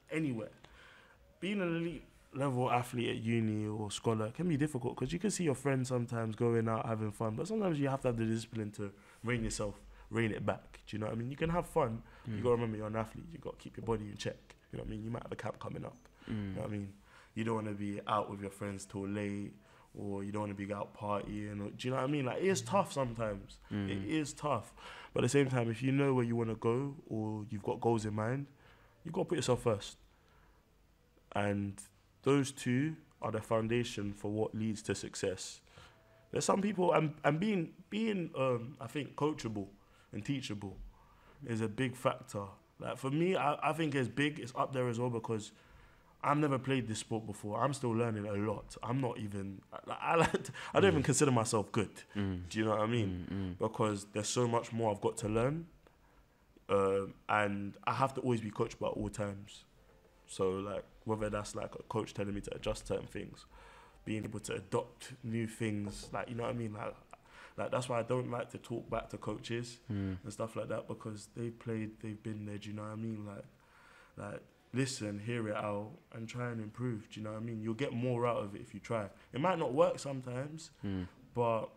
anywhere. Being an elite level athlete at uni or scholar can be difficult because you can see your friends sometimes going out having fun, but sometimes you have to have the discipline to rein it back. Do you know what I mean? You can have fun. You got to remember you're an athlete. You got to keep your body in check. You know what I mean? You might have a camp coming up. You know what I mean? You don't want to be out with your friends till late, or you don't want to be out partying. Or, do you know what I mean? Like, it is tough sometimes. It is tough. But at the same time, if you know where you want to go or you've got goals in mind, you've got to put yourself first. And those two are the foundation for what leads to success. There's some people, and being I think, coachable and teachable is a big factor. Like, for me, I think it's up there as well because I've never played this sport before. I'm still learning a lot. I'm not even, I don't even consider myself good. Do you know what I mean? Because there's so much more I've got to learn. And I have to always be coachable at all times. So, like, whether that's like a coach telling me to adjust certain things, being able to adopt new things, like, you know what I mean? Like that's why I don't like to talk back to coaches and stuff like that, because they've been there, do you know what I mean? Like listen, hear it out and try and improve, do you know what I mean? You'll get more out of it if you try. It might not work sometimes, but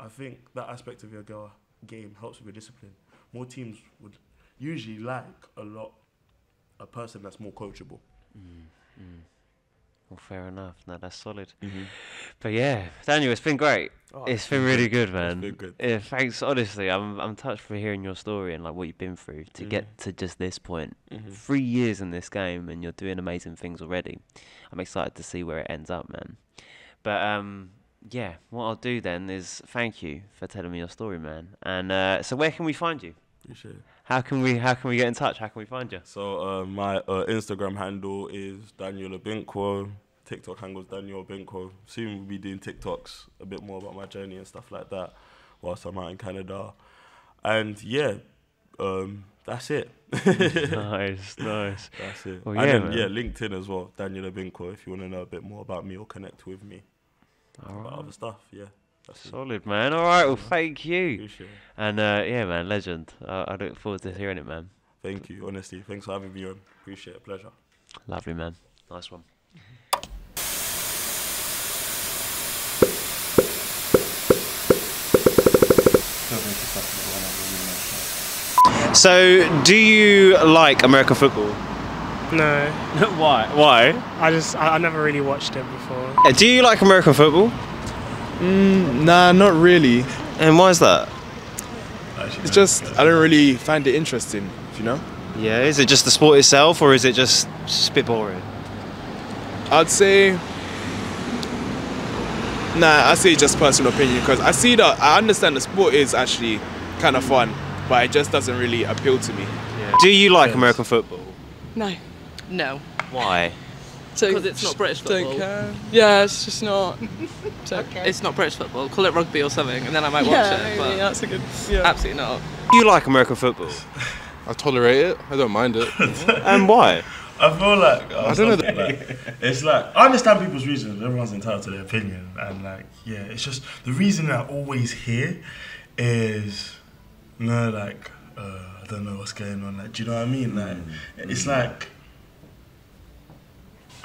I think that aspect of your game helps with your discipline. More teams would usually like a person that's more coachable. Well, fair enough. No, that's solid. But yeah, Daniel, it's been great. It's been really good, man. It's been good. Yeah, thanks. Honestly, I'm touched for hearing your story and like what you've been through to get to just this point. 3 years in this game, and you're doing amazing things already. I'm excited to see where it ends up, man. But yeah, what I'll do then is thank you for telling me your story, man. And so where can we find you? Appreciate it. How can we get in touch? How can we find you? So my Instagram handle is Daniel Obinkwo. TikTok handle is Daniel Obinkwo. Soon we'll be doing TikToks a bit more about my journey and stuff like that whilst I'm out in Canada. And yeah, that's it. Nice. That's it. Well, and yeah, then, man. LinkedIn as well, Daniel Obinkwo, if you want to know a bit more about me or connect with me about other stuff. Yeah. That's Solid, man. All right, well, thank you. Appreciate it. And yeah, man, legend. I look forward to hearing it, man. Thank you, honestly. Thanks for having me on. Appreciate it. Pleasure. Lovely, man. Nice one. So, do you like American football? No. Why? I never really watched it before. Do you like American football? Nah, not really. And why is that? It's just, I don't really find it interesting, you know? Yeah, is it just the sport itself, or is it just a bit boring? I'd say just personal opinion, because I understand the sport is actually kind of fun, but it just doesn't really appeal to me. Yeah. Do you like American football? No. No. Why? Because it's not British football. Don't care. Yeah, it's just not. It's not British football. Call it rugby or something, and then I might watch Yeah, it. maybe, But that's a good. Yeah. absolutely not. Do you like American football? I tolerate it. I don't mind it. And why? I feel like I don't know. It's like I understand people's reasons. Everyone's entitled to their opinion, and like it's just the reason I always hear is I don't know what's going on. Like, do you know what I mean? Like, it's like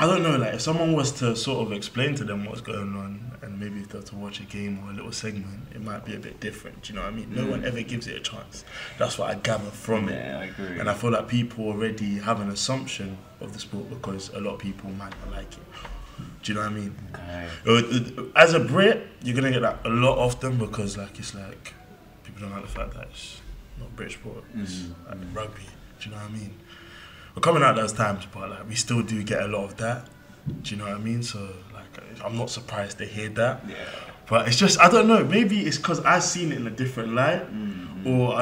I don't know. Like, if someone was to sort of explain to them what's going on, and maybe if they were to watch a game or a little segment, it might be a bit different. Do you know what I mean? No one ever gives it a chance. That's what I gather from it. Yeah, I agree. And I feel like people already have an assumption of the sport because a lot of people might not like it. Do you know what I mean? Okay. As a Brit, you're gonna get that a lot often because it's like people don't like the fact that it's not British sport. It's like rugby. Do you know what I mean? We're coming out those times, but like we still do get a lot of that. Do you know what I mean? So like I'm not surprised to hear that. Yeah. But it's just I don't know. Maybe it's because I've seen it in a different light, or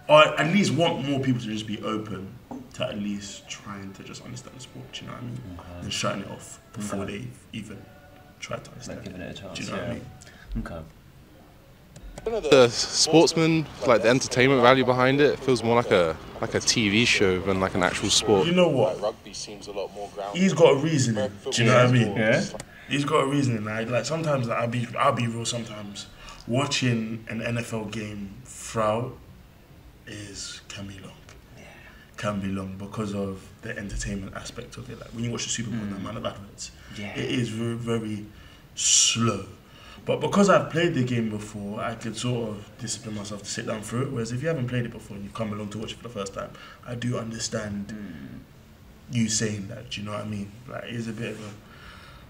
or at least want more people to just be open to at least trying to just understand the sport. Do you know what I mean? And shutting it off before they even try to understand. Giving it a chance. Do you know what I mean? Okay. The sportsman, like the entertainment value behind it, feels more like a TV show than like an actual sport. You know what? Rugby seems a lot more grounded. He's got a reasoning. Do you know what I mean? Yeah. He's got a reasoning. Like sometimes I'll be real. Sometimes watching an NFL game throughout can be long. Can be long because of the entertainment aspect of it. Like when you watch the Super Bowl, the amount of adverts, it is very, very slow. But because I've played the game before, I could sort of discipline myself to sit down through it. Whereas if you haven't played it before and you've come along to watch it for the first time, I do understand you saying that. Do you know what I mean? Like it is a bit of a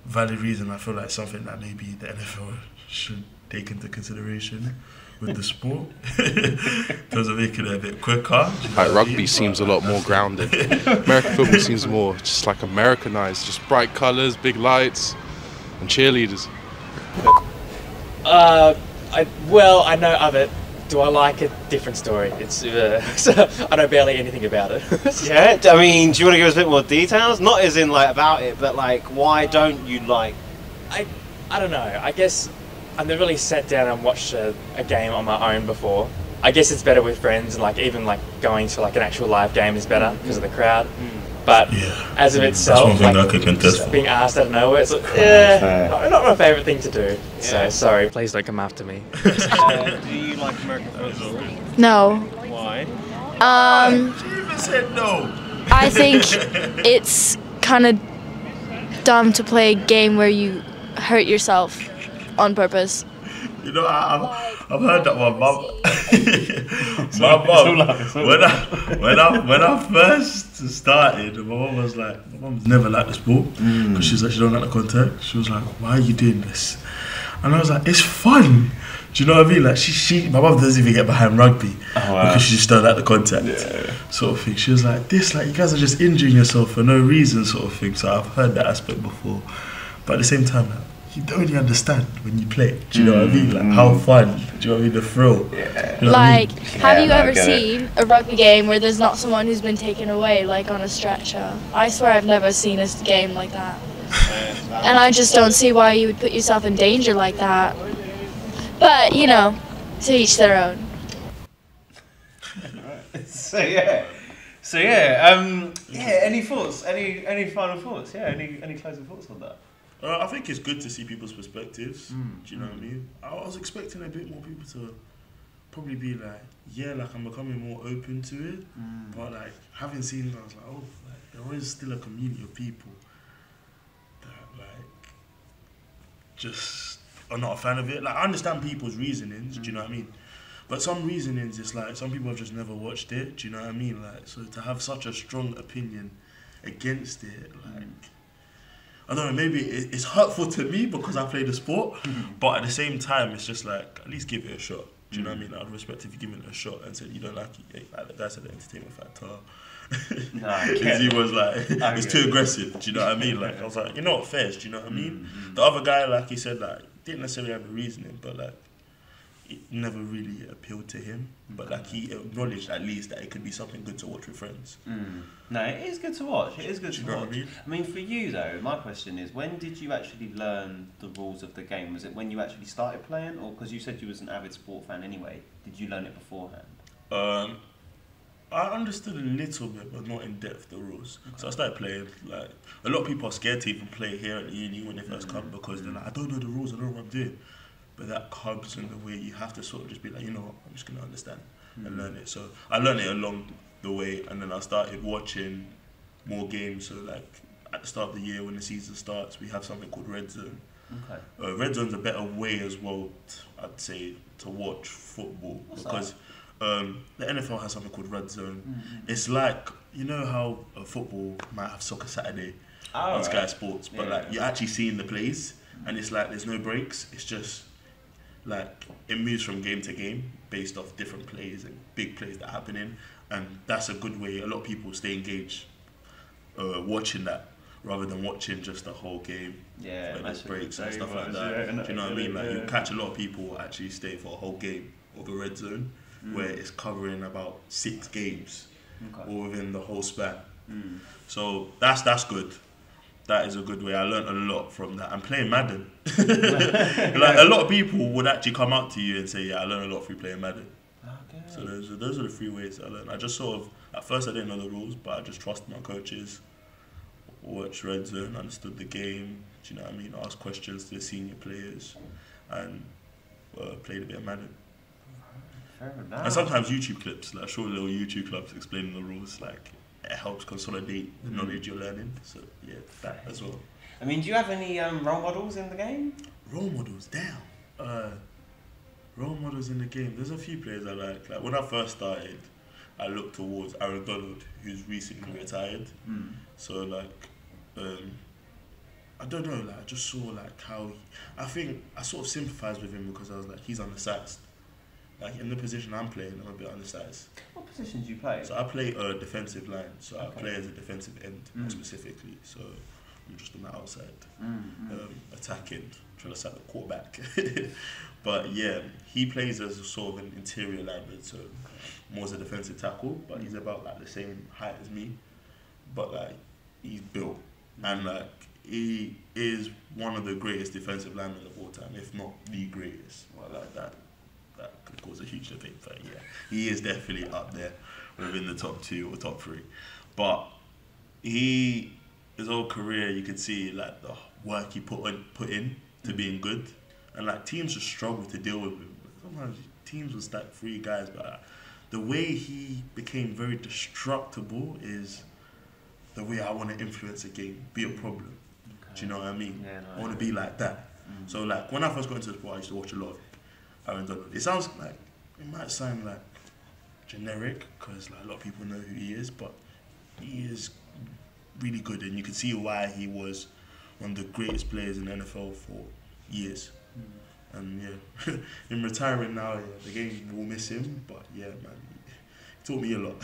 valid reason. I feel like something that maybe the NFL should take into consideration with the sport in terms of making it a bit quicker. Like rugby seems a lot more grounded. American football seems more just like Americanized, just bright colours, big lights, and cheerleaders. I know of it. Do I like it? Different story. It's I know barely anything about it. Yeah, I mean, do you want to give us a bit more details? Not as in like about it, but like why don't you like? I don't know. I guess I've never really sat down and watched a game on my own before. I guess it's better with friends, and like even like going to like an actual live game is better because of the crowd. But as of itself, that's one thing like, I could contest just being asked out of nowhere, it's like, not my favourite thing to do. So sorry. Please don't come after me. Do you like American football? No. Why? She even said no. I think it's kind of dumb to play a game where you hurt yourself on purpose. You know, I've heard that one, mum. When I first started, my mum was like, my mum's never liked the sport because she's like, she don't like the contact. She was like, why are you doing this? And I was like, it's fun. Do you know what I mean? Like my mum doesn't even get behind rugby because she just don't like the contact sort of thing. She was like, you guys are just injuring yourself for no reason sort of thing. So I've heard that aspect before, but at the same time, you don't really understand when you play. Do you know what I mean? Like how fun. Do you know what I mean? The thrill. Yeah. You know what I mean? Have you ever seen a rugby game where there's not someone who's been taken away, like on a stretcher? I swear I've never seen a game like that. And I just don't see why you would put yourself in danger like that. But, you know, to each their own. So any thoughts? Any final thoughts? Yeah, any closing thoughts on that? I think it's good to see people's perspectives. Do you know what I mean? I was expecting a bit more people to probably be like, yeah, like I'm becoming more open to it. But like having seen that, I was like, oh, like, there is still a community of people that like just are not a fan of it. Like I understand people's reasonings. Do you know what I mean? But some reasonings, it's like some people have just never watched it. Do you know what I mean? Like so to have such a strong opinion against it, like. I don't know, maybe it's hurtful to me because I play the sport, but at the same time, it's just like, at least give it a shot. Do you know what I mean? I'd respect if you give it a shot and said you don't like it. Like the guy said the entertainment factor. Because he was like, it's too aggressive. Do you know what I mean? Like, I was like, you're not fair. Do you know what I mean? The other guy, like he said, like, didn't necessarily have a reasoning, but like, it never really appealed to him. But like, he acknowledged at least that it could be something good to watch with friends. No, it is good to watch. It is good to you know watch. What I mean, for you though, my question is, when did you actually learn the rules of the game? Was it when you actually started playing, or because you said you was an avid sport fan anyway? Did you learn it beforehand? I understood a little bit, but not in depth the rules. Okay. So I started playing. Like a lot of people are scared to even play here at the uni when they first come because they're like, I don't know the rules. I don't know what I'm doing. But that comes in the way you have to sort of just be like, you know what, I'm just gonna understand and learn it. So I learned it along the way, and then I started watching more games. So like at the start of the year when the season starts, we have something called Red Zone. Okay. Red Zone's a better way as well, I'd say, to watch football. What's because the NFL has something called Red Zone. It's like, you know how football might have Soccer Saturday on Sky Sports, but like you're actually seeing the plays, and it's like there's no breaks. It's just like it moves from game to game based off different plays and big plays that are happening, and that's a good way. A lot of people stay engaged watching that rather than watching just the whole game. Where there's breaks and stuff like that. Do you know what I mean? Like you catch a lot of people actually stay for a whole game of a Red Zone where it's covering about 6 games all within the whole span. So that's good. That is a good way. I learned a lot from that. And playing Madden. Like a lot of people would actually come up to you and say, yeah, I learned a lot through playing Madden. Okay. So those are the 3 ways I learned. I just sort of, at first I didn't know the rules, but I just trusted my coaches, watched Red Zone, understood the game, do you know what I mean? Asked questions to the senior players and played a bit of Madden. Fair enough. And sometimes YouTube clips, like short little YouTube clips explaining the rules, like it helps consolidate the knowledge you're learning. So yeah, that as well. I mean, do you have any role models in the game? Role models, damn. Role models in the game. There's a few players I like. Like when I first started, I looked towards Aaron Donald, who's recently retired. So like, I don't know. Like I just saw like how I think I sort of sympathised with him because I was like, he's undersized. Like in the position I'm playing, I'm a bit undersized. What position do you play? So I play a defensive line. So I play as a defensive end specifically. So I'm just on the outside, attacking, trying to sack the quarterback. But yeah, he plays as a sort of an interior lineman, so more as a defensive tackle. But he's about like the same height as me. But like he's built, and like he is one of the greatest defensive linemen of all time, if not the greatest. Well, like that could cause a huge debate, but yeah, he is definitely up there within the top 2 or top 3. But his whole career, you could see like the work he put in to being good, and like teams just struggle to deal with him. Sometimes teams was like 3 guys, but the way he became very destructible is the way I want to influence a game, be a problem. Okay. Do you know what I mean? Yeah, no, I want to be like that. So like when I first got into the sport, I used to watch a lot of Aaron Donald. It sounds like, it might sound like generic because like a lot of people know who he is, but he is really good, and you can see why he was one of the greatest players in the NFL for years. And yeah, him retiring now, the game will miss him, but yeah, man, he taught me a lot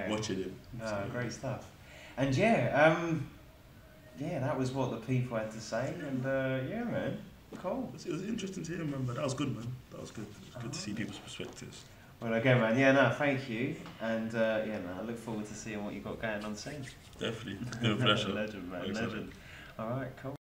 watching him. No, so, great stuff. And yeah, yeah, that was what the people had to say, and yeah, man, cool. It was interesting to hear, man, but that was good, man. That was good. It was good to see people's perspectives. Well, okay, man. Yeah, no, thank you, and yeah, man, I look forward to seeing what you got going on soon. Definitely, no pleasure. Legend, man, Thanks, legend. All right, cool.